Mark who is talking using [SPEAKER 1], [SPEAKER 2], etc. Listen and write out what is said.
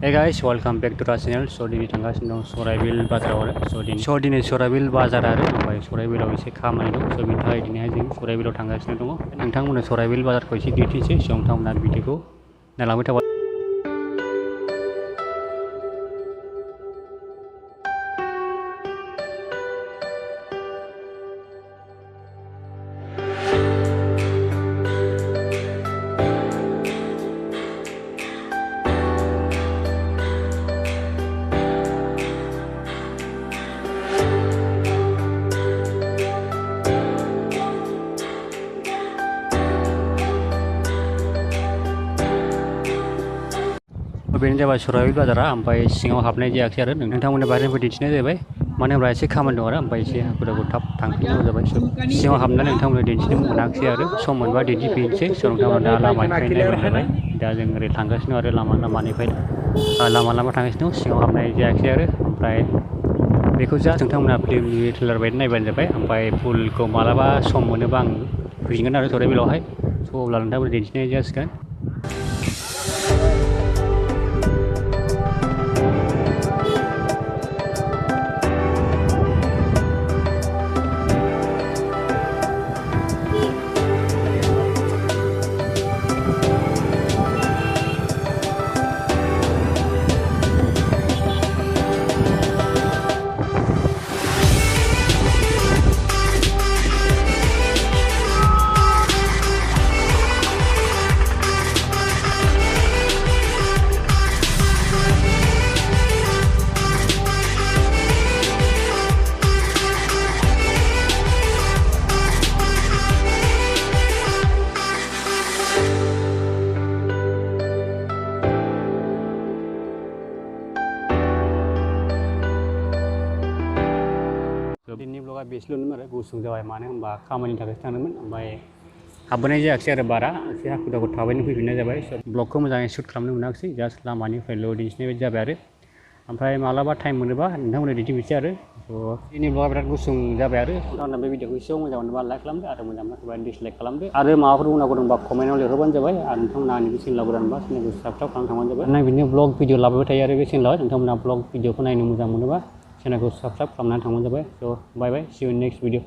[SPEAKER 1] Hey guys, welcome back to our channel. So दिनै थांगासिनो दं सराइबिल बाजाराव आरो दिनै सराइबिल बाजार आरो ओमफ्राय सराइबिलाव एसे खामानि दं स' बिनि थाखाय दिनैहाय जों सराइबिलाव थांगासिनो दङ नोंथांमोननो सराइबिल बाजारखौ एसे दिन्थिनोसै स' नोंथांमोना भिडिअखौ नायलांबाय थाबाय बेनो जाबाय सराइबिल बाजारा ओमफ्राय सिङाव हाबनाय जायाखै आरो नोंथांमोननो बाहेरनिफ्राय दिन्थिनाय जाबाय मानो होनब्ला एसे खामानि दं आरो ओमफ्राय एसे हाखु दाखु थाब थांफिननांगौ जाबाय सिङाव हाबनानै नोंथांमोननो दिन्थिनो मोनाखिसै आरो सम मोनबा दिन्थिफिनसै स' नोंथांमोना दा लामानिफ्राय नायबानो जाबाय दा जों ओरै थांगासिनो आरो लामानिफ्राय लामा थांगासिनो दं सिङाव हाबनाय जायाखै आरो ओमफ्राय बेखौ जास्ट नोंथांमोना फिल्मनि ट्रेलार बायदि नायबानो जाबाय ओमफ्राय फुलखौ मालाबा सम मोनोबा आं फैगोन आरो सराइबिलावहाय स' अब्ला नोंथांमोननो दिन्थिनाय जासिगोन दिनैनि ब्लगा बेसेल'मोन आरो गुसुं जाबाय मानो होनबा खामानिनि थाखाय थांदोंमोन ओमफ्राय हाबबोनाय जायाखिसै आरो बारा एसे हाखु दाखु थाबैनो फैफिननाय जाबाय ब्लगखौ मोजाङै शुट खालामनो मोनाखिसै जास्ट लामानिफ्रायल' दिन्थिनाय बायदि जाबाय आरो ओमफ्राय मालाबा टाइम मोनोबा नोंथांमोननो दिन्थिफिनसै आरो स' दिनैनि ब्लगा बिराद गुसुं जाबाय आरो नोंथांमोना बे भिडिअखौ एसेबां मोजां मोनोबा लाइक खालामदो आरो मोजां मोनोबा डिसलाइक खालामदो आरो माबाफोर बुंनांगौ दंबा कमेन्टआव लिरहरबानो जाबाय आरो नोंथांमोना आंनि बे चेनेलाव गोदानबा चेनेलखौ साबस्क्राइब खालामना थांबानो जाबाय आं बिदिनो ब्लग भिडिअ लाबोबाय थायो आरो बे चेनेलाव नोंथांमोना ब्लग भिडिअखौ नायनो मोजां मोनोबा चेनेलखौ साबस्क्राइब खालामनानै थांबानो जाबाय स' बाय बाय सि इउ इन नेक्स्ट भिडिअ